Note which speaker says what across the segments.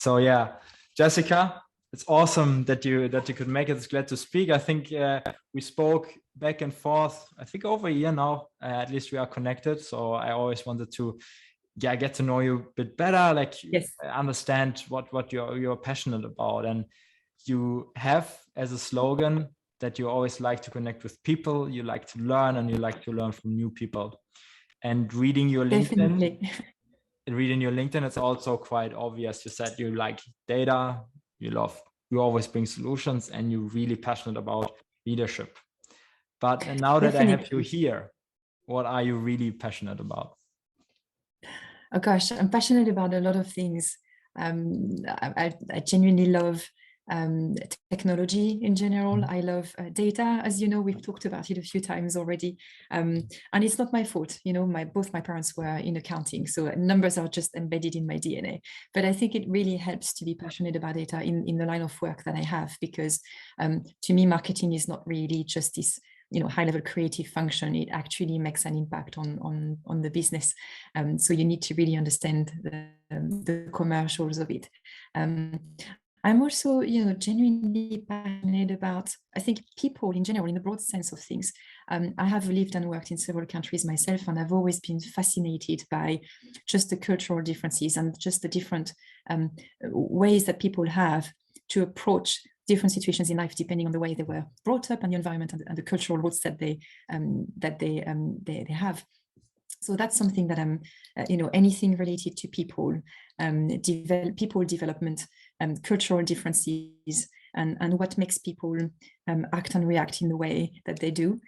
Speaker 1: So yeah, Jessica, it's awesome that you could make it. It's glad to speak. I think we spoke back and forth, I think over a year now. At least we are connected. So I always wanted to get to know you a bit better, like
Speaker 2: Yes.
Speaker 1: understand what you're passionate about. And you have as a slogan that you always like to connect with people, you like to learn, and you like to learn from new people. And reading your LinkedIn, it's also quite obvious. You said you like data, you always bring solutions, and you're really passionate about leadership. But now that I have you here, what are you really passionate about?
Speaker 2: Oh gosh, I'm passionate about a lot of things. I genuinely love technology in general. I love data, as you know, we've talked about it a few times already. And it's not my fault, you know, both my parents were in accounting, so numbers are just embedded in my DNA. But I think it really helps to be passionate about data in the line of work that I have, because to me, marketing is not really just this, you know, high-level creative function. It actually makes an impact on the business. So you need to really understand the commercials of it. I'm also, you know, genuinely passionate about, I think, people in general, in the broad sense of things. I have lived and worked in several countries myself, and I've always been fascinated by just the cultural differences and just the different ways that people have to approach different situations in life, depending on the way they were brought up and the environment and the cultural roots that they have. So that's something that I'm, you know, anything related to people, people development, cultural differences, and what makes people act and react in the way that they do.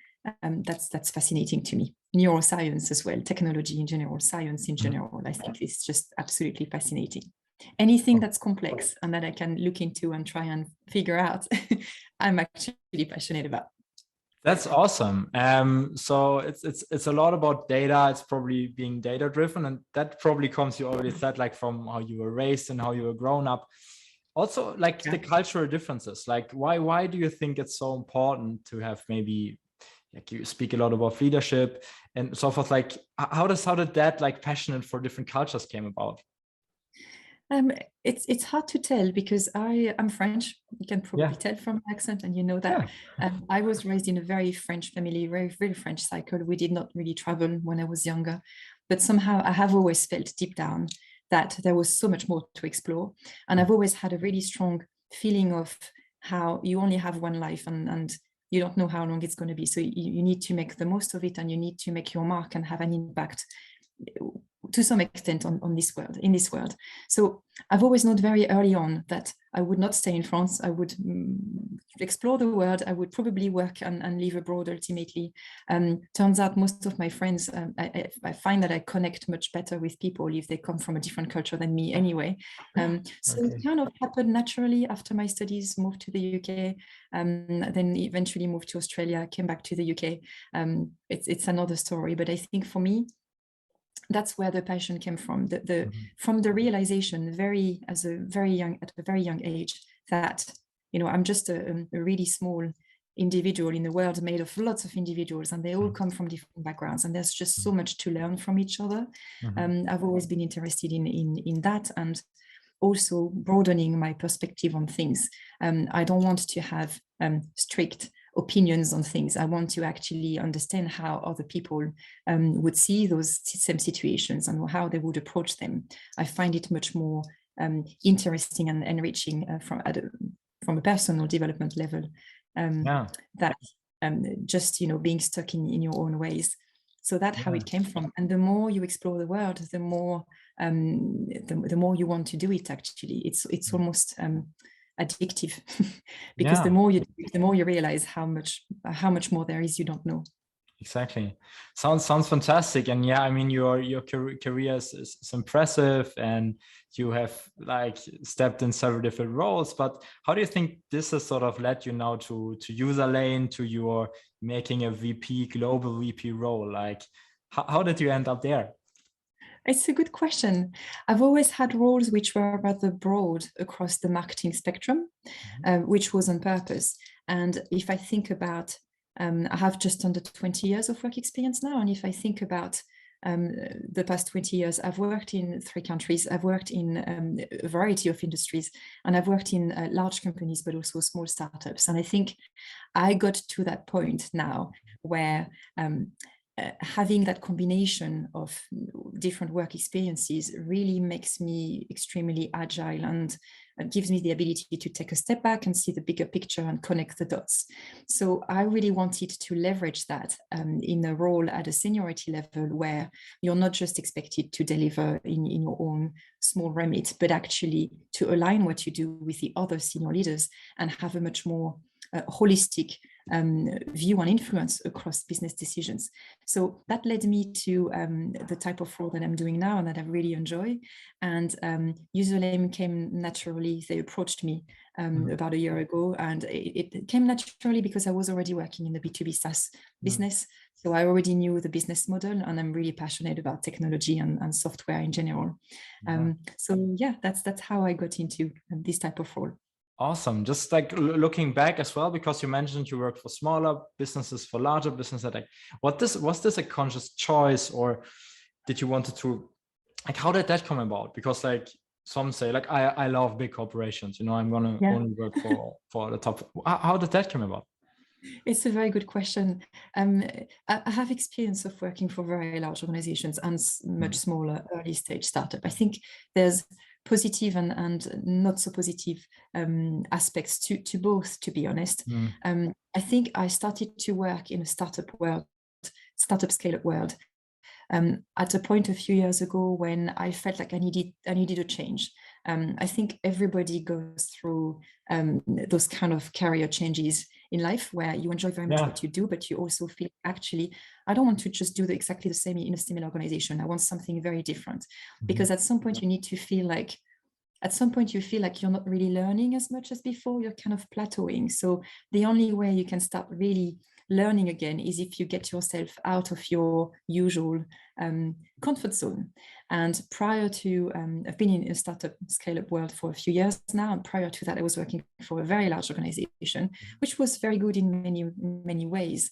Speaker 2: That's fascinating to me. Neuroscience as well, technology in general, science in general. I think it's just absolutely fascinating. Anything that's complex and that I can look into and try and figure out, I'm actually passionate about.
Speaker 1: That's awesome. So it's a lot about data. It's probably being data driven, and that probably comes, you already said, like from how you were raised and how you were grown up. Also, like the cultural differences. Like why do you think it's so important to have, maybe, like, you speak a lot about leadership and so forth. Like how did that, like, passionate for different cultures came about?
Speaker 2: It's hard to tell, because I'm French. You can probably tell from my accent, and you know that. I was raised in a very French family, very, very French cycle. We did not really travel when I was younger, but somehow I have always felt deep down that there was so much more to explore. And I've always had a really strong feeling of how you only have one life, and you don't know how long it's going to be. So you need to make the most of it, and you need to make your mark and have an impact to some extent in this world. So I've always known very early on that I would not stay in France. I would explore the world. I would probably work and live abroad ultimately. Turns out most of my friends, I find that I connect much better with people if they come from a different culture than me anyway. So it kind of happened naturally after my studies, moved to the UK, then eventually moved to Australia, came back to the UK. It's another story, but I think for me, that's where the passion came from. From the realization, at a very young age, that, you know, I'm just a really small individual in the world made of lots of individuals, and they all come from different backgrounds, and there's just so much to learn from each other. I've always been interested in that, and also broadening my perspective on things. I don't want to have strict opinions on things. I want to actually understand how other people would see those same situations and how they would approach them. I find it much more interesting and enriching from a personal development level that just, you know, being stuck in your own ways. So that's how it came from. And the more you explore the world, the more you want to do it. Actually, it's almost addictive because the more you do it, the more you realize how much more there is you don't know.
Speaker 1: Exactly. Sounds fantastic. And yeah, I mean, your career is impressive, and you have, like, stepped in several different roles. But how do you think this has sort of led you now to Userlane, to your making a global VP role? Like, how did you end up there?
Speaker 2: It's a good question. I've always had roles which were rather broad across the marketing spectrum, which was on purpose. And if I think about, I have just under 20 years of work experience now. And if I think about the past 20 years, I've worked in 3 countries. I've worked in a variety of industries, and I've worked in large companies, but also small startups. And I think I got to that point now where having that combination of different work experiences really makes me extremely agile and gives me the ability to take a step back and see the bigger picture and connect the dots. So I really wanted to leverage that in a role at a seniority level where you're not just expected to deliver in your own small remit, but actually to align what you do with the other senior leaders and have a much more holistic view and influence across business decisions. So that led me to the type of role that I'm doing now and that I really enjoy. And Userlane came naturally. They approached me about a year ago, and it came naturally because I was already working in the B2B SaaS business. So I already knew the business model, and I'm really passionate about technology and software in general. So yeah, that's how I got into this type of role.
Speaker 1: Awesome. Just like looking back as well, because you mentioned you worked for smaller businesses, for larger businesses. Like, was this a conscious choice, or did you wanted to, like, how did that come about? Because like some say, like, I love big corporations. You know, I'm gonna only work for the top. How did that come about?
Speaker 2: It's a very good question. I have experience of working for very large organizations and much smaller early stage startup. I think there's positive and not so positive aspects to both, to be honest. I think I started to work in a startup scale-up world at a point a few years ago when I felt like I needed a change. I think everybody goes through those kind of career changes in life where you enjoy very much what you do, but you also feel, actually, I don't want to just do exactly the same in a similar organization. I want something very different. Because at some point you need to feel like, you feel like you're not really learning as much as before. You're kind of plateauing. So the only way you can start really learning again is if you get yourself out of your usual comfort zone. And prior to, I've been in a startup scale-up world for a few years now, and prior to that I was working for a very large organization, which was very good in many ways.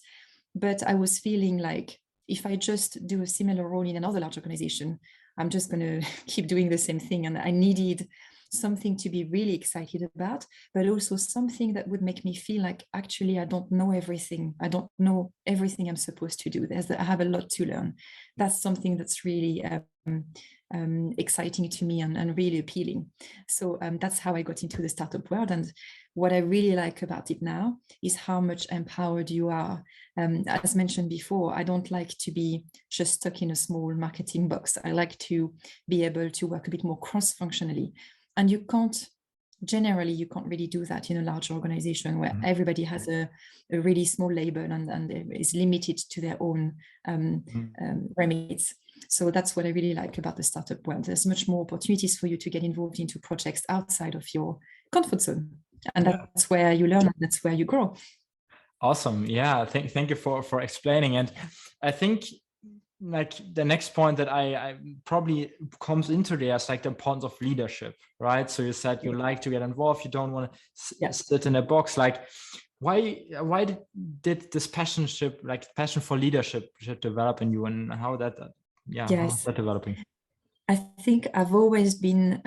Speaker 2: But I was feeling like, if I just do a similar role in another large organization, I'm just going to keep doing the same thing. And I needed something to be really excited about, but also something that would make me feel like, actually, I don't know everything. I don't know everything I'm supposed to do. I have a lot to learn. That's something that's really exciting to me and really appealing. So that's how I got into the startup world. And what I really like about it now is how much empowered you are. As mentioned before, I don't like to be just stuck in a small marketing box. I like to be able to work a bit more cross-functionally. And you can't really do that in a large organization where everybody has a really small label and is limited to their own remits. So that's what I really like about the startup world. There's much more opportunities for you to get involved into projects outside of your comfort zone. And that's where you learn, and that's where you grow.
Speaker 1: Awesome. Yeah. Thank you for explaining. And I think like the next point that I probably comes into there is like the point of leadership, right? So you said you like to get involved. You don't want to sit in a box. Like, why did this passion for leadership should develop in you, and how that how's that developing?
Speaker 2: I think I've always been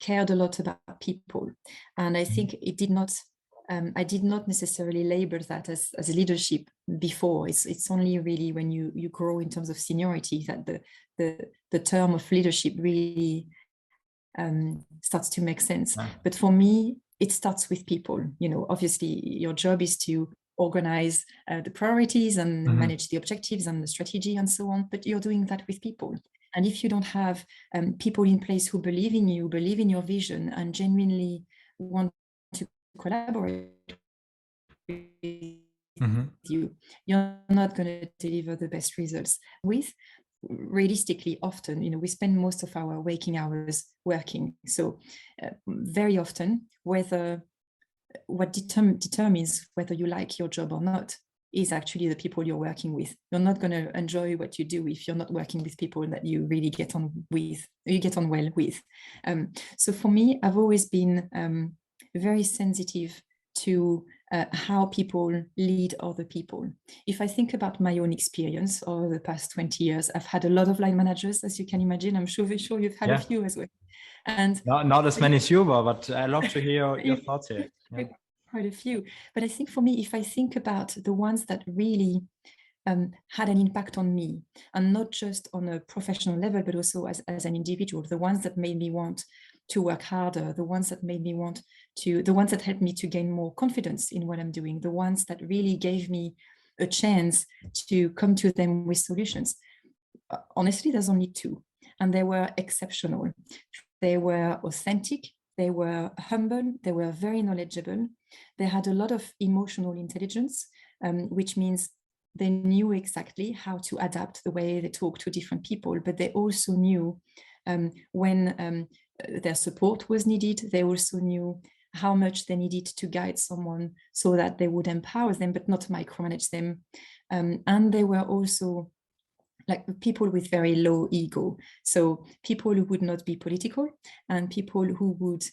Speaker 2: cared a lot about people, and I think I did not necessarily label that as leadership before. It's only really when you grow in terms of seniority that the term of leadership really starts to make sense. But for me, it starts with people. You know, obviously your job is to organize the priorities and manage the objectives and the strategy and so on, but you're doing that with people. And if you don't have people in place who believe in you, believe in your vision, and genuinely want to collaborate with you, you're not going to deliver the best results. Realistically, often, you know, we spend most of our waking hours working. So very often, what determines whether you like your job or not is actually the people you're working with. You're not going to enjoy what you do if you're not working with people that you really get on well with. So for me, I've always been very sensitive to how people lead other people. If I think about my own experience over the past 20 years, I've had a lot of line managers, as you can imagine. I'm sure you've had a few as well. And
Speaker 1: not as many as you were, but I love to hear your thoughts here. Yeah.
Speaker 2: Quite a few. But I think for me, if I think about the ones that really had an impact on me, and not just on a professional level, but also as an individual, the ones that made me want to work harder, the ones that helped me to gain more confidence in what I'm doing, the ones that really gave me a chance to come to them with solutions. Honestly, there's only two, and they were exceptional. They were authentic, they were humble, they were very knowledgeable. They had a lot of emotional intelligence, which means they knew exactly how to adapt the way they talk to different people, but they also knew when their support was needed. They also knew how much they needed to guide someone so that they would empower them, but not micromanage them. And they were also like people with very low ego. So people who would not be political, and people who would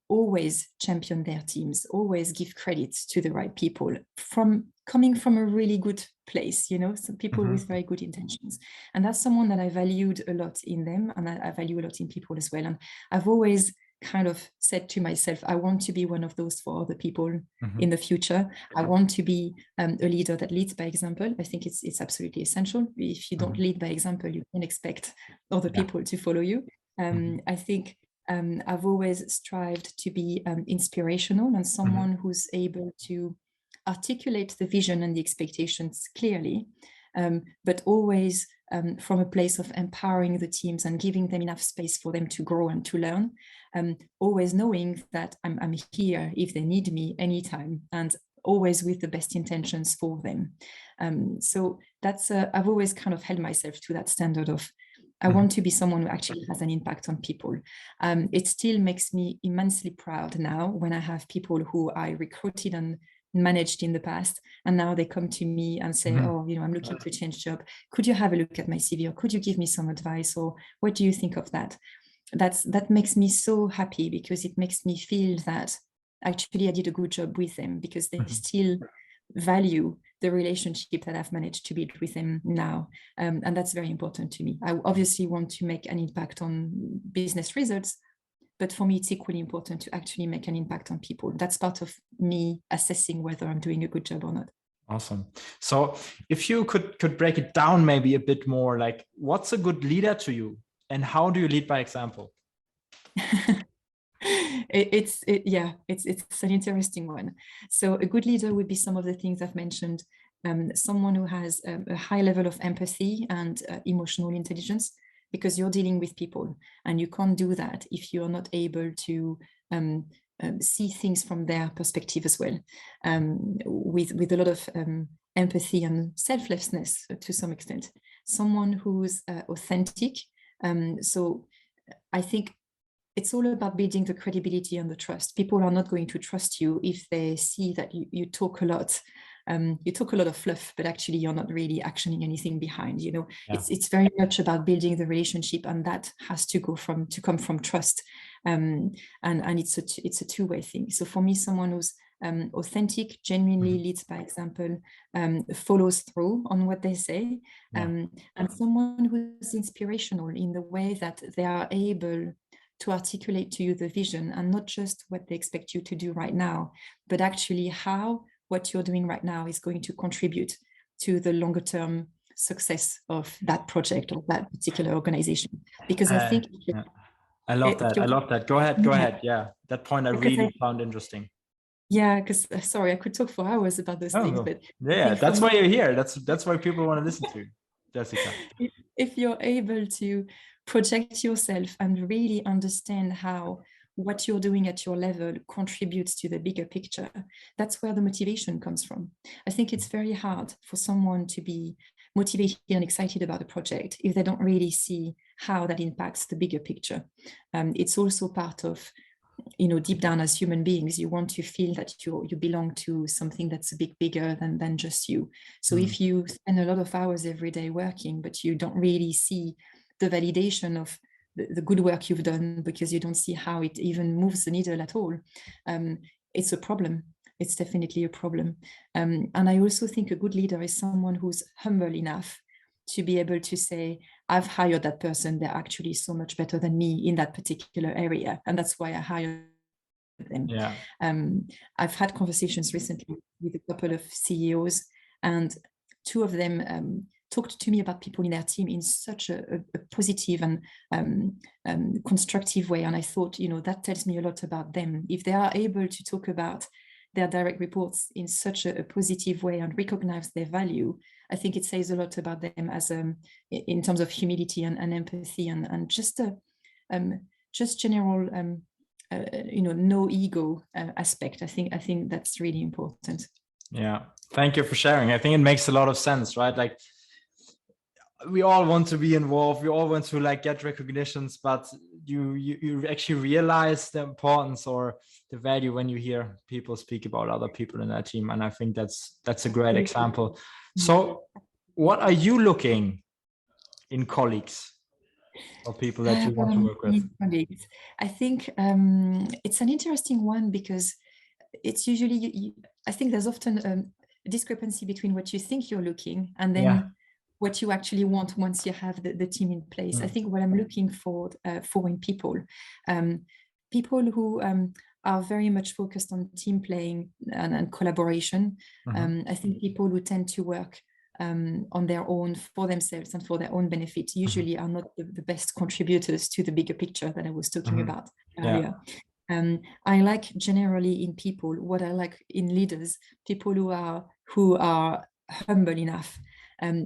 Speaker 2: always champion their teams, always give credit to the right people, coming from a really good place, some people with very good intentions. And that's someone that I valued a lot in them, and I value a lot in people as well. And I've always kind of said to myself, I want to be one of those for other people in the future. I want to be a leader that leads by example. I think it's absolutely essential. If you don't lead by example, you can expect other people to follow you. I think I've always strived to be inspirational, and someone who's able to articulate the vision and the expectations clearly, but always from a place of empowering the teams and giving them enough space for them to grow and to learn, always knowing that I'm here if they need me anytime, and always with the best intentions for them. So that's I've always kind of held myself to that standard of I want to be someone who actually has an impact on people. It still makes me immensely proud now when I have people who I recruited and managed in the past, and now they come to me and say, oh, I'm looking to change job. Could you have a look at my CV, or could you give me some advice, or what do you think of that? That makes me so happy, because it makes me feel that actually I did a good job with them, because they still value the relationship that I've managed to build with them now. And that's very important to me. I obviously want to make an impact on business results, but for me, it's equally important to actually make an impact on people. That's part of me assessing whether I'm doing a good job or not.
Speaker 1: Awesome. So if you could break it down maybe a bit more, like what's a good leader to you, and how do you lead by example?
Speaker 2: It's an interesting one. So a good leader would be some of the things I've mentioned. Someone who has a high level of empathy and emotional intelligence, because you're dealing with people, and you can't do that if you're not able to see things from their perspective as well, with a lot of empathy and selflessness to some extent. Someone who's authentic. So I think it's all about building the credibility and the trust. People are not going to trust you if they see that you talk a lot. You talk a lot of fluff, but actually you're not really actioning anything behind. It's very much about building the relationship, and that has to come from trust. And it's a two-way thing. So for me, someone who's authentic, genuinely leads by example, follows through on what they say, and someone who's inspirational in the way that they are able to articulate to you the vision, and not just what they expect you to do right now, but actually how what you're doing right now is going to contribute to the longer term success of that project or that particular organization. Because I think
Speaker 1: I love that. Go ahead. Yeah, that point I really found interesting.
Speaker 2: Yeah, because sorry, I could talk for hours about those things, but
Speaker 1: that's why you're here. That's why people want to listen to you, Jessica.
Speaker 2: If you're able to project yourself and really understand how what you're doing at your level contributes to the bigger picture, that's where the motivation comes from. I think it's very hard for someone to be motivated and excited about a project if they don't really see how that impacts the bigger picture. It's also part of, deep down as human beings, you want to feel that you belong to something that's a bit bigger than just you. So if you spend a lot of hours every day working, but you don't really see the validation of the good work you've done, because you don't see how it even moves the needle at all, it's a problem. it's definitely a problem. And I also think a good leader is someone who's humble enough to be able to say, I've hired that person, they're actually so much better than me in that particular area, and that's why I hired them.
Speaker 1: Yeah.
Speaker 2: I've had conversations recently with a couple of CEOs, and two of them talked to me about people in their team in such a positive and constructive way. And I thought, that tells me a lot about them. If they are able to talk about their direct reports in such a positive way and recognize their value, I think it says a lot about them as in terms of humility and empathy and just general no ego aspect. I think that's really important.
Speaker 1: Yeah, thank you for sharing. I think it makes a lot of sense, right? Like, we all want to be involved, we all want to like get recognitions, but you actually realize the importance or the value when you hear people speak about other people in their team. And I think that's a great example. So what are you looking in colleagues or people that you want to work with?
Speaker 2: I think it's an interesting one, because it's usually I think there's often a discrepancy between what you think you're looking and then what you actually want once you have the team in place. I think what I'm looking for in people, people who are very much focused on team playing and collaboration. I think people who tend to work on their own, for themselves and for their own benefit, usually are not the best contributors to the bigger picture that I was talking about earlier. I like generally in people, what I like in leaders, people who are humble enough,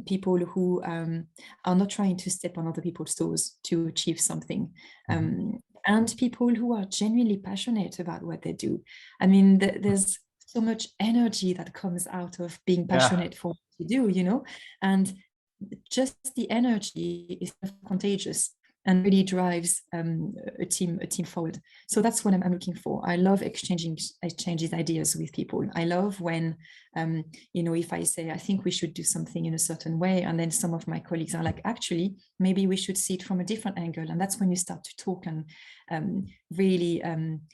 Speaker 2: people who are not trying to step on other people's toes to achieve something, and people who are genuinely passionate about what they do. I mean, there's so much energy that comes out of being passionate for what you do, and just the energy is contagious and really drives a team forward. So that's what I'm looking for. I love exchanging ideas with people. I love when, if I say, I think we should do something in a certain way, and then some of my colleagues are like, actually, maybe we should see it from a different angle. And that's when you start to talk and really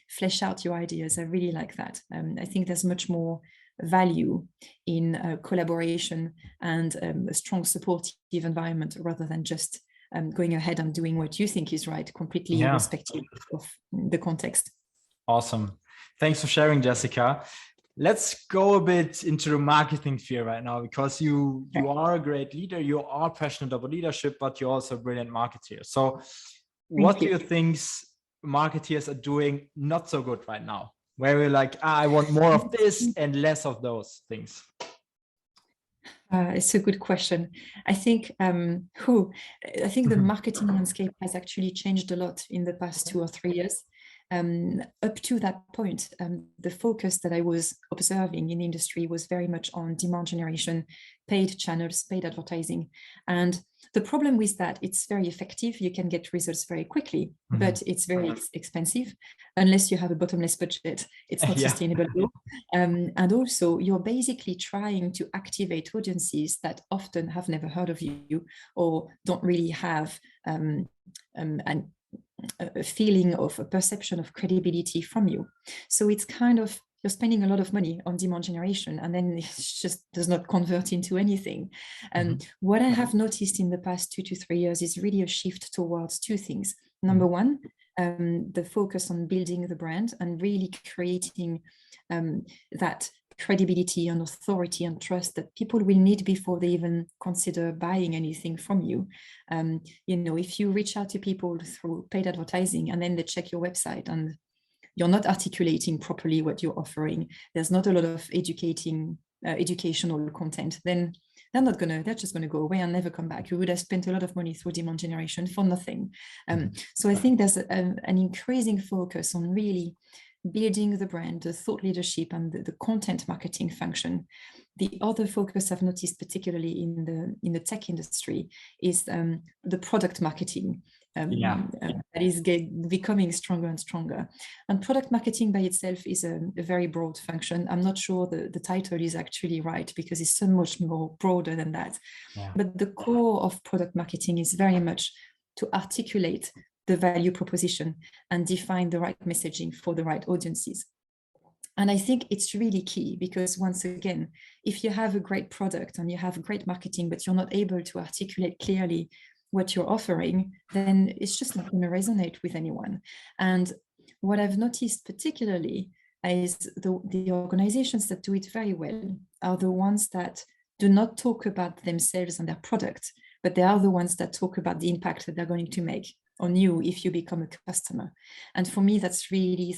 Speaker 2: flesh out your ideas. I really like that. I think there's much more value in collaboration and a strong supportive environment, rather than just going ahead and doing what you think is right, completely irrespective of the context.
Speaker 1: Awesome. Thanks for sharing, Jessica. Let's go a bit into the marketing sphere right now, because you are a great leader, you are passionate about leadership, but you're also a brilliant marketeer. So what do you think marketeers are doing not so good right now, where we're like, I want more of this and less of those things?
Speaker 2: It's a good question. I think the marketing landscape has actually changed a lot in the past 2 or 3 years. Up to that point, the focus that I was observing in the industry was very much on demand generation, paid channels, paid advertising. And the problem with that, it's very effective. You can get results very quickly, but it's very expensive. Unless you have a bottomless budget, it's not sustainable. And also, you're basically trying to activate audiences that often have never heard of you or don't really have a feeling of a perception of credibility from you. So it's kind of, you're spending a lot of money on demand generation, and then it just does not convert into anything. What I have noticed in the past 2 to 3 years is really a shift towards 2 things. Number one, the focus on building the brand and really creating that credibility and authority and trust that people will need before they even consider buying anything from you. If you reach out to people through paid advertising and then they check your website and you're not articulating properly what you're offering, there's not a lot of educational content, then they're just gonna go away and never come back. You would have spent a lot of money through demand generation for nothing. So I think there's an increasing focus on really building the brand, the thought leadership, and the content marketing function. The other focus I've noticed, particularly in the tech industry, is the product marketing. That is becoming stronger and stronger. And product marketing by itself is a very broad function. I'm not sure the title is actually right, because it's so much more broader than that. But the core of product marketing is very much to articulate the value proposition and define the right messaging for the right audiences. And I think it's really key, because once again, if you have a great product and you have great marketing, but you're not able to articulate clearly what you're offering, then it's just not going to resonate with anyone. And what I've noticed particularly is the organizations that do it very well are the ones that do not talk about themselves and their product, but they are the ones that talk about the impact that they're going to make on you if you become a customer. And for me, that's really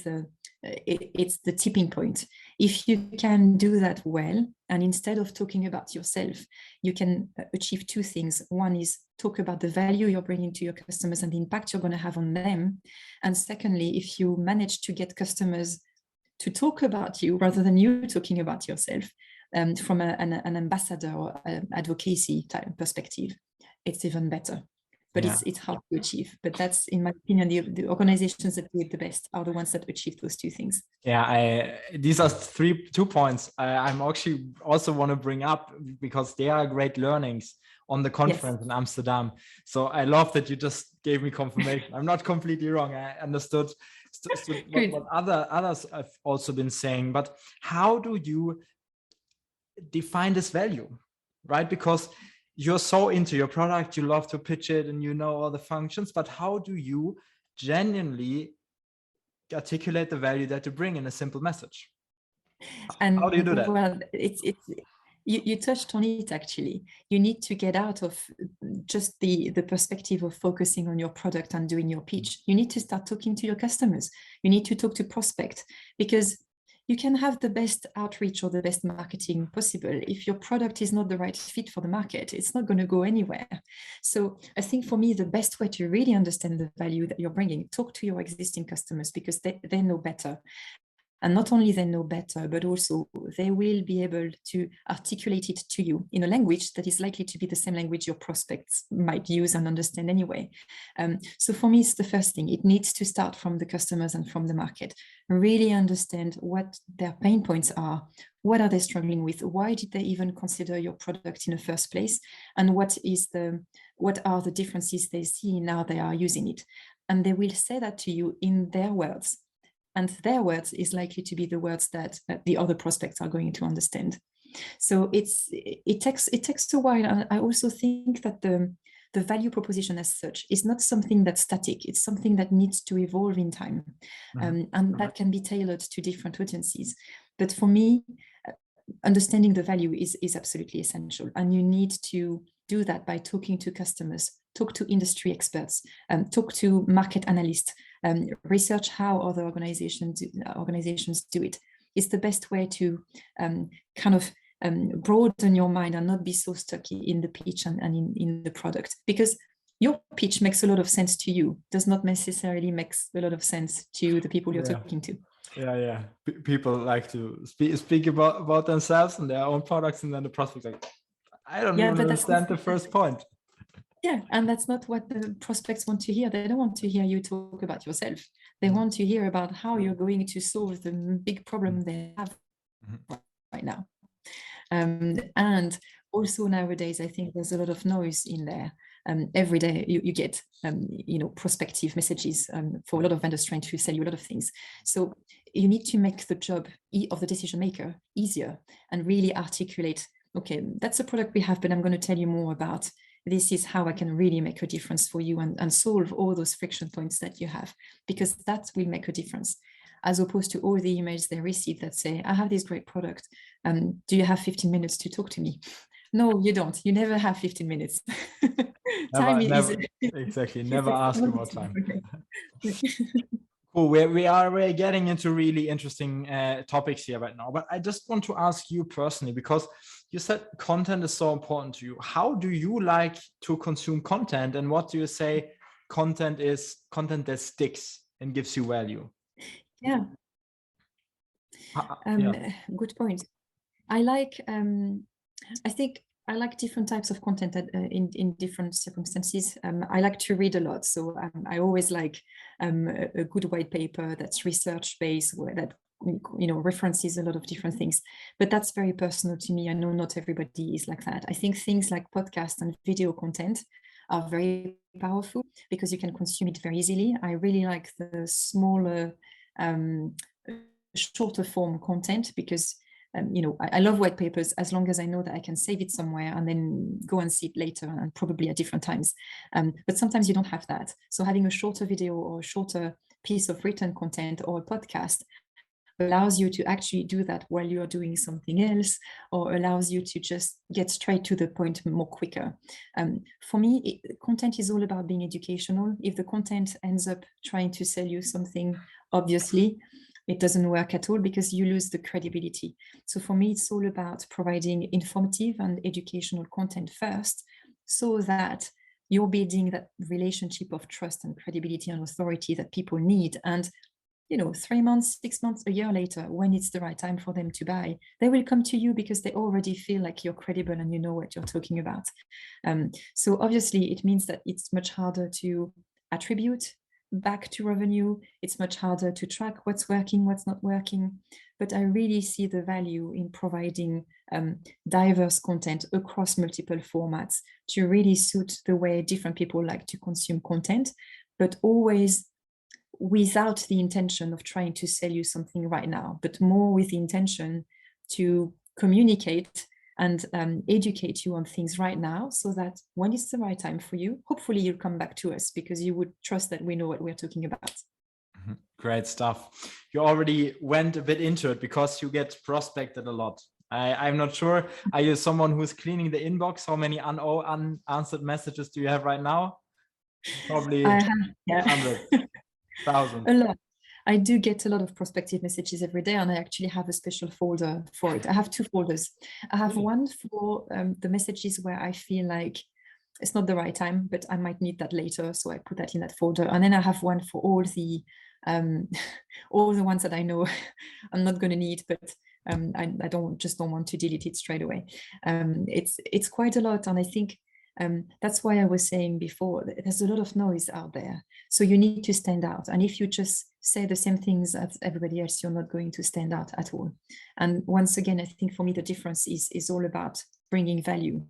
Speaker 2: it's the tipping point. If you can do that well, and instead of talking about yourself, you can achieve two things. One is talk about the value you're bringing to your customers and the impact you're going to have on them. And secondly, if you manage to get customers to talk about you rather than you talking about yourself, from an ambassador or advocacy type perspective, it's even better. But it's hard to achieve. But that's, in my opinion, the organizations that do it the best are the ones that achieve those two things.
Speaker 1: Yeah, these are 2 points I'm actually also want to bring up, because they are great learnings on the conference in Amsterdam. So I love that you just gave me confirmation. I'm not completely wrong. I understood what others have also been saying. But how do you define this value, right? Because you're so into your product, you love to pitch it, and you know all the functions, but how do you genuinely articulate the value that you bring in a simple message?
Speaker 2: And
Speaker 1: how do you do that?
Speaker 2: Well, you touched on it, actually. You need to get out of just the perspective of focusing on your product and doing your pitch. You need to start talking to your customers. You need to talk to prospects, because you can have the best outreach or the best marketing possible. If your product is not the right fit for the market, it's not going to go anywhere. So I think for me, the best way to really understand the value that you're bringing, talk to your existing customers, because they know better. And not only they know better, but also they will be able to articulate it to you in a language that is likely to be the same language your prospects might use and understand anyway. So for me, it's the first thing. It needs to start from the customers and from the market. Really understand what their pain points are. What are they struggling with? Why did they even consider your product in the first place? And what are the differences they see now they are using it? And they will say that to you in their words. And their words is likely to be the words that the other prospects are going to understand. So it takes a while. And I also think that the value proposition as such is not something that's static. It's something that needs to evolve in time. And that can be tailored to different audiences. But for me, understanding the value is absolutely essential. And you need to do that by talking to customers, talk to industry experts, talk to market analysts, research how other organizations do it. It's the best way to kind of broaden your mind and not be so stuck in the pitch and in the product, because your pitch makes a lot of sense to you, does not necessarily make a lot of sense to the people you're talking to.
Speaker 1: Yeah. People like to speak about themselves and their own products, and then the prospect's like, I don't even understand the first point.
Speaker 2: Yeah, and that's not what the prospects want to hear. They don't want to hear you talk about yourself. They want to hear about how you're going to solve the big problem they have right now. And also nowadays, I think there's a lot of noise in there. Every day you get, prospective messages for a lot of vendors trying to sell you a lot of things. So you need to make the job of the decision maker easier and really articulate, okay, that's a product we have, but I'm going to tell you more about this is how I can really make a difference for you and solve all those friction points that you have, because that will make a difference, as opposed to all the emails they receive that say, I have this great product. Do you have 15 minutes to talk to me? No, you don't. You never have 15 minutes.
Speaker 1: Exactly. Never ask about time. Cool. We're getting into really interesting topics here right now, but I just want to ask you personally, because you said content is so important to you. How do you like to consume content, and what do you say content that sticks and gives you value?
Speaker 2: Yeah. Good point. I think I like different types of content in different circumstances. I like to read a lot, so I always like a good white paper that's research-based, that references a lot of different things. But that's very personal to me. I know not everybody is like that. I think things like podcast and video content are very powerful because you can consume it very easily. I really like the smaller shorter form content, because I love white papers as long as I know that I can save it somewhere and then go and see it later, and probably at different times. But sometimes you don't have that. So having a shorter video or a shorter piece of written content or a podcast allows you to actually do that while you're doing something else, or allows you to just get straight to the point more quicker. For me, content is all about being educational. If the content ends up trying to sell you something, obviously, it doesn't work at all, because you lose the credibility. So for me, it's all about providing informative and educational content first, so that you're building that relationship of trust and credibility and authority that people need. And 3 months, 6 months, a year later, when it's the right time for them to buy, they will come to you because they already feel like you're credible and you know what you're talking about. So obviously it means that it's much harder to attribute back to revenue. It's much harder to track what's working, what's not working. But I really see the value in providing diverse content across multiple formats to really suit the way different people like to consume content, but always without the intention of trying to sell you something right now, but more with the intention to communicate and educate you on things right now, so that when it's the right time for you, hopefully you'll come back to us because you would trust that we know what we're talking about.
Speaker 1: Great stuff. You already went a bit into it because you get prospected a lot. I'm not sure. Are you someone who's cleaning the inbox? How many unanswered messages do you have right now? Probably hundreds. Thousands.
Speaker 2: A lot. I do get a lot of prospective messages every day, and I actually have a special folder for it. I have 2 folders. I have one for the messages where I feel like it's not the right time, but I might need that later, so I put that in that folder. And then I have one for all the ones that I know I'm not going to need, but I don't want to delete it straight away. It's quite a lot, and I think that's why I was saying before, there's a lot of noise out there. So you need to stand out. And if you just say the same things as everybody else, you're not going to stand out at all. And once again, I think for me, the difference is all about bringing value.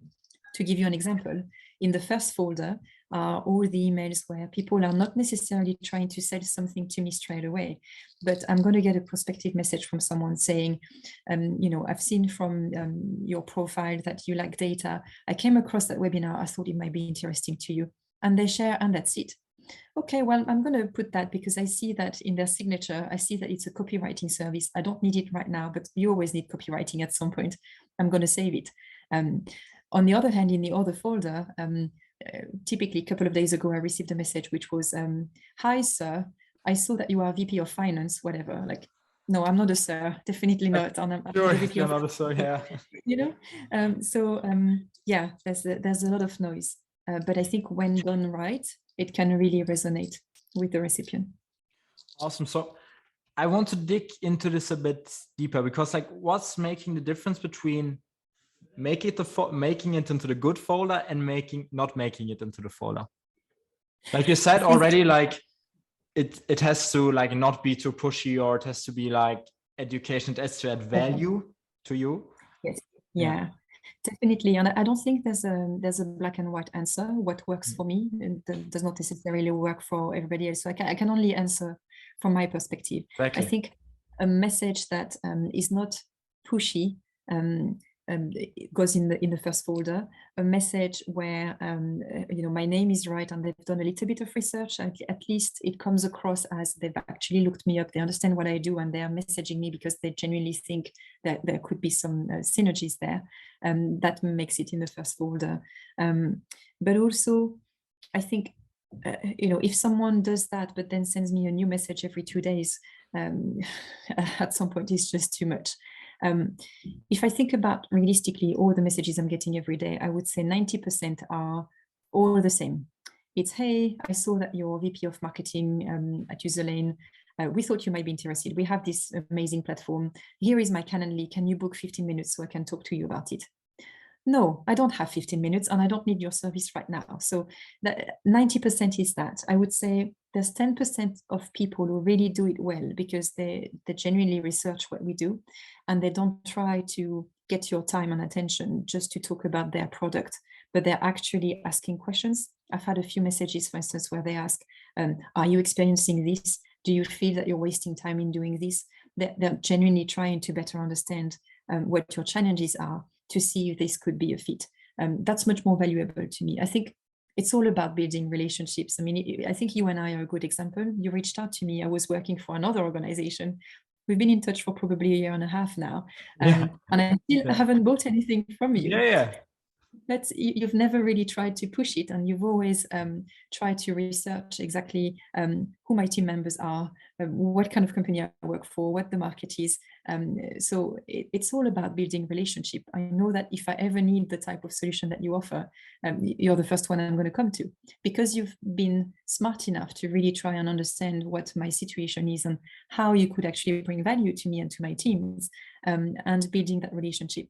Speaker 2: To give you an example, in the first folder are all the emails where people are not necessarily trying to sell something to me straight away, but I'm going to get a prospective message from someone saying, I've seen from your profile that you like data. I came across that webinar. I thought it might be interesting to you. And they share, and that's it. Okay, well, I'm going to put that because I see that in their signature, I see that it's a copywriting service. I don't need it right now, but you always need copywriting at some point. I'm going to save it. On the other hand, in the other folder, typically a couple of days ago, I received a message which was, hi, sir, I saw that you are VP of finance, whatever. Like, no, I'm not a sir, definitely not. I'm
Speaker 1: sure,
Speaker 2: not a VP
Speaker 1: you're
Speaker 2: of
Speaker 1: not a sir, yeah.
Speaker 2: Yeah, there's a lot of noise. But I think when done right, it can really resonate with the recipient.
Speaker 1: Awesome. So I want to dig into this a bit deeper, because what's making the difference between making it into the good folder and not making it into the folder? Like you said already, it has to not be too pushy, or it has to be education. It has to add value to you.
Speaker 2: Yes. Yeah. Definitely, and I don't think there's a black and white answer. What works for me does not necessarily work for everybody else. So I can only answer from my perspective. Exactly. I think a message that is not pushy it goes in the first folder. A message where my name is right and they've done a little bit of research. At least it comes across as they've actually looked me up. They understand what I do, and they are messaging me because they genuinely think that there could be some synergies there. That makes it in the first folder. But also, I think if someone does that but then sends me a new message every 2 days, at some point it's just too much. If I think about realistically all the messages I'm getting every day, I would say 90% are all the same. It's, hey, I saw that you're VP of marketing at Userlane. We thought you might be interested. We have this amazing platform. Here is my Calendly. Can you book 15 minutes so I can talk to you about it? No, I don't have 15 minutes and I don't need your service right now. So 90% is that. I would say there's 10% of people who really do it well because they genuinely research what we do, and they don't try to get your time and attention just to talk about their product, but they're actually asking questions. I've had a few messages, for instance, where they ask, are you experiencing this? Do you feel that you're wasting time in doing this? They're genuinely trying to better understand what your challenges are, to see if this could be a fit. That's much more valuable to me. I think it's all about building relationships. I mean, I think you and I are a good example. You reached out to me. I was working for another organization. We've been in touch for probably a year and a half now. And I still haven't bought anything from you. But you've never really tried to push it, and you've always tried to research exactly who my team members are, what kind of company I work for, what the market is. So it's all about building relationship. I know that if I ever need the type of solution that you offer, you're the first one I'm going to come to, because you've been smart enough to really try and understand what my situation is and how you could actually bring value to me and to my teams, and building that relationship.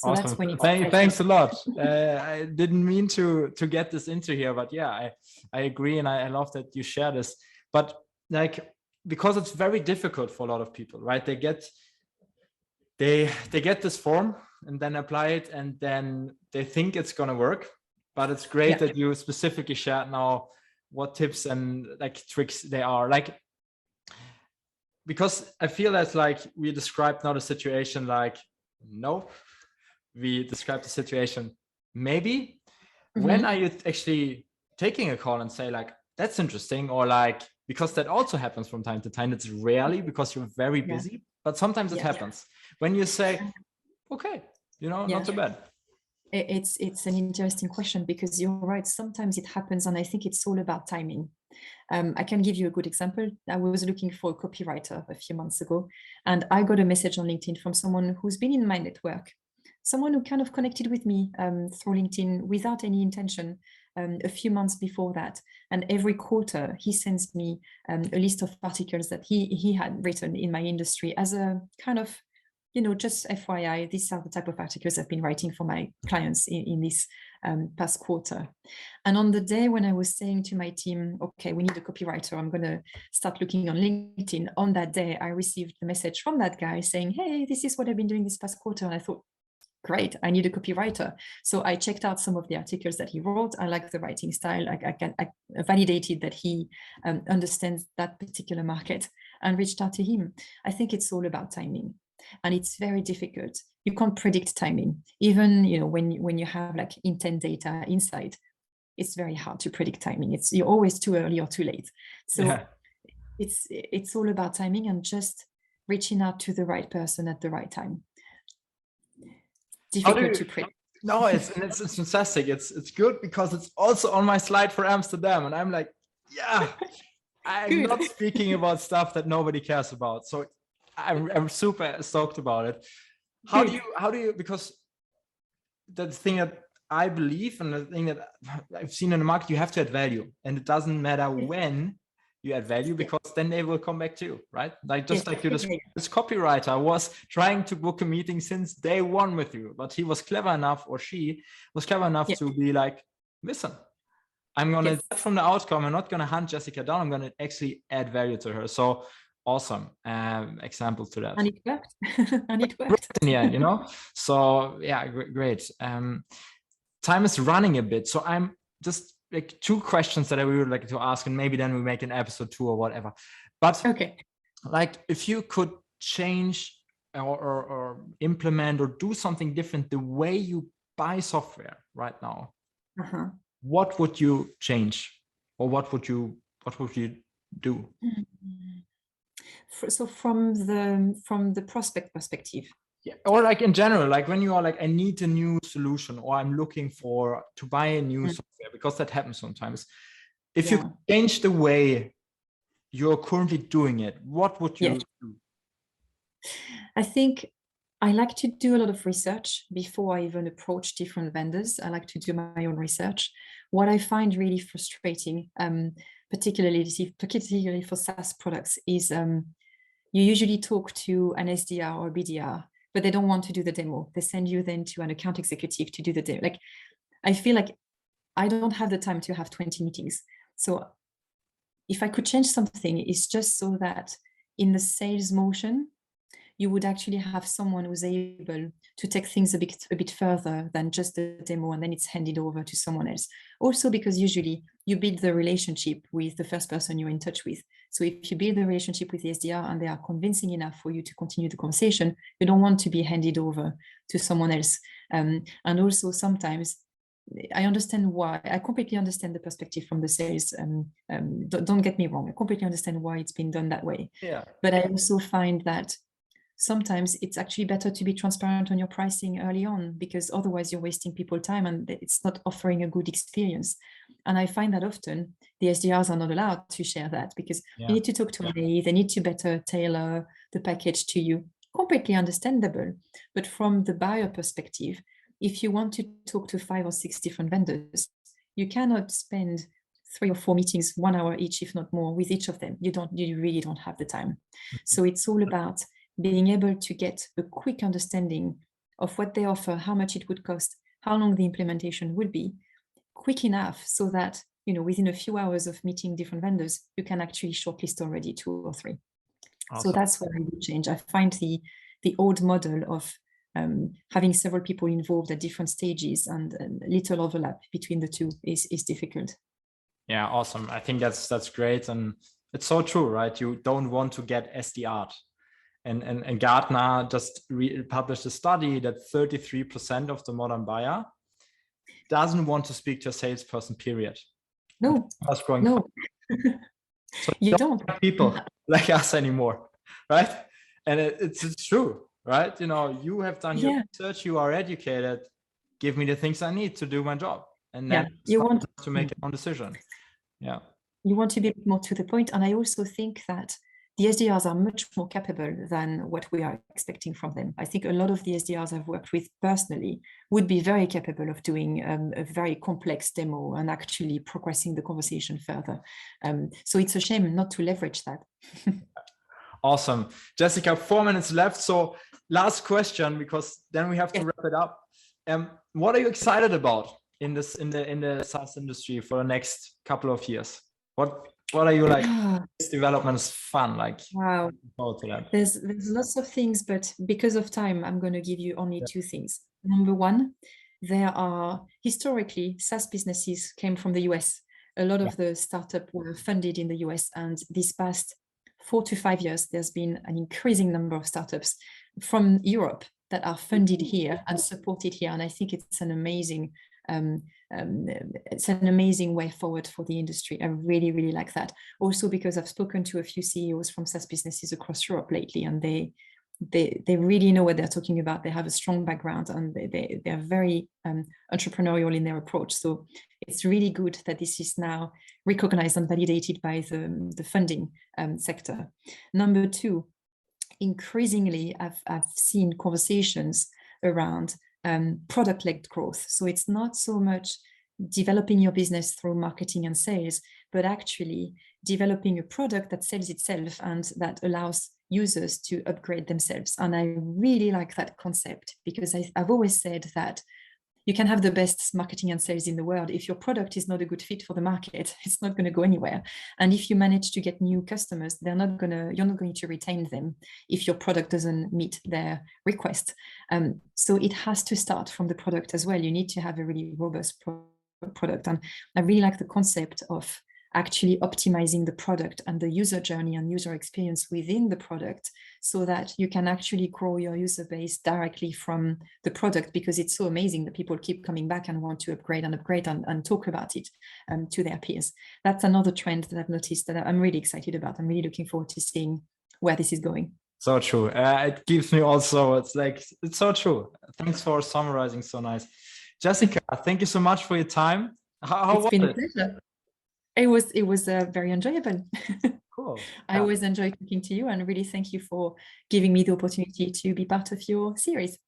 Speaker 1: So awesome. That's when thanks a lot. I didn't mean to get this into here, but yeah, I agree, and I love that you share this. But like, because it's very difficult for a lot of people, right? They get this form and then apply it, and then they think it's gonna work. But it's great that you specifically shared now what tips and like tricks they are, like, because I feel that's like we described now the situation like no. We describe the situation maybe. When are you actually taking a call and say like, that's interesting, or like, because that also happens from time to time. It's rarely because you're very busy, but sometimes it happens when you say, okay, not too bad.
Speaker 2: It's an interesting question, because you're right, sometimes it happens, and I think it's all about timing. I can give you a good example. I was looking for a copywriter a few months ago, and I got a message on LinkedIn from someone who's been in my network, someone who kind of connected with me through LinkedIn without any intention a few months before that. And every quarter he sends me a list of articles that he had written in my industry as a kind of, just FYI, these are the type of articles I've been writing for my clients in this past quarter. And on the day when I was saying to my team, okay, we need a copywriter, I'm going to start looking on LinkedIn, on that day, I received the message from that guy saying, hey, this is what I've been doing this past quarter. And I thought, great, I need a copywriter. So I checked out some of the articles that he wrote. I like the writing style. I validated that he understands that particular market and reached out to him. I think it's all about timing, and it's very difficult. You can't predict timing. Even when you have like intent data insight, it's very hard to predict timing. You're always too early or too late. So it's all about timing and just reaching out to the right person at the right time. Difficult to predict.
Speaker 1: No, it's fantastic. It's good because it's also on my slide for Amsterdam, and I'm like, I'm not speaking about stuff that nobody cares about. So I'm super stoked about it. How do you, because the thing that I believe and the thing that I've seen in the market, you have to add value, and it doesn't matter when you add value, because then they will come back to you, right? Like just like you described, this copywriter was trying to book a meeting since day one with you, but he was clever enough, or she was clever enough to be like, listen, I'm going to from the outcome, I'm not going to hunt Jessica down, I'm going to actually add value to her. So awesome example to that.
Speaker 2: And it worked. And it worked.
Speaker 1: Yeah, so yeah, great. Time is running a bit, so I'm just like two questions that I would like to ask, and maybe then we make an episode 2 or whatever. But like, if you could change or implement or do something different the way you buy software right now, what would you change, or what would you do?
Speaker 2: So from the prospect perspective.
Speaker 1: Yeah, or like in general, like when you are like, I need a new solution, or I'm looking to buy a new software, because that happens sometimes. If you change the way you're currently doing it, what would you do?
Speaker 2: I think I like to do a lot of research before I even approach different vendors. I like to do my own research. What I find really frustrating, particularly for SaaS products, is you usually talk to an SDR or BDR, but they don't want to do the demo. They send you then to an account executive to do the demo. Like, I feel like I don't have the time to have 20 meetings. So if I could change something, it's just so that in the sales motion, you would actually have someone who's able to take things a bit further than just the demo, and then it's handed over to someone else. Also, because usually you build the relationship with the first person you're in touch with. So if you build a relationship with the SDR and they are convincing enough for you to continue the conversation, you don't want to be handed over to someone else. And also sometimes I understand why. I completely understand the perspective from the sales. Don't get me wrong. I completely understand why it's been done that way.
Speaker 1: Yeah.
Speaker 2: But I also find that sometimes it's actually better to be transparent on your pricing early on, because otherwise you're wasting people time and it's not offering a good experience. And I find that often the SDRs are not allowed to share that, because you need to talk to them. They need to better tailor the package to you. Completely understandable. But from the buyer perspective, if you want to talk to 5 or 6 different vendors, you cannot spend 3 or 4 meetings, 1 hour each, if not more, with each of them. You really don't have the time. So it's all about being able to get a quick understanding of what they offer, how much it would cost, how long the implementation would be, quick enough so that, within a few hours of meeting different vendors, you can actually shortlist already 2 or 3. Awesome. So that's what I would change. I find the old model of having several people involved at different stages and little overlap between the two is difficult.
Speaker 1: Yeah, awesome. I think that's great. And it's so true, right? You don't want to get SDR'd. And Gartner just published a study that 33% of the modern buyer doesn't want to speak to a salesperson, period.
Speaker 2: No.
Speaker 1: So
Speaker 2: you don't
Speaker 1: have people like us anymore, right? And it's true, right? You have done your research, you are educated, give me the things I need to do my job. And then
Speaker 2: you want
Speaker 1: to make a decision. Yeah.
Speaker 2: You want to be more to the point. And I also think that the SDRs are much more capable than what we are expecting from them. I think a lot of the SDRs I've worked with personally would be very capable of doing a very complex demo and actually progressing the conversation further. So it's a shame not to leverage that.
Speaker 1: Awesome. Jessica, 4 minutes left. So last question, because then we have to wrap it up. What are you excited about in the SaaS industry for the next couple of years? What are you like? This development is fun. Like,
Speaker 2: wow. There's lots of things, but because of time, I'm going to give you only 2 things. Number one, there are historically SaaS businesses came from the US. A lot of the startups were funded in the US, and this past 4 to 5 years, there's been an increasing number of startups from Europe that are funded here and supported here. And I think it's an amazing way forward for the industry. I really, really like that. Also because I've spoken to a few CEOs from SaaS businesses across Europe lately, and they really know what they're talking about. They have a strong background, and they're very entrepreneurial in their approach. So it's really good that this is now recognized and validated by the funding sector. Number 2, increasingly, I've seen conversations around product-led growth. So it's not so much developing your business through marketing and sales, but actually developing a product that sells itself and that allows users to upgrade themselves. And I really like that concept, because I've always said that you can have the best marketing and sales in the world. If your product is not a good fit for the market, it's not going to go anywhere. And if you manage to get new customers, you're not going to retain them if your product doesn't meet their request. So it has to start from the product as well. You need to have a really robust product. And I really like the concept of actually optimizing the product and the user journey and user experience within the product, so that you can actually grow your user base directly from the product, because it's so amazing that people keep coming back and want to upgrade and talk about it to their peers. That's another trend that I've noticed that I'm really excited about. I'm really looking forward to seeing where this is going.
Speaker 1: So true. It gives me also, it's so true. Thanks for summarizing so nice. Jessica, thank you so much for your time. How
Speaker 2: it's been a pleasure. It was very enjoyable.
Speaker 1: Cool.
Speaker 2: I always enjoy talking to you, and really thank you for giving me the opportunity to be part of your series.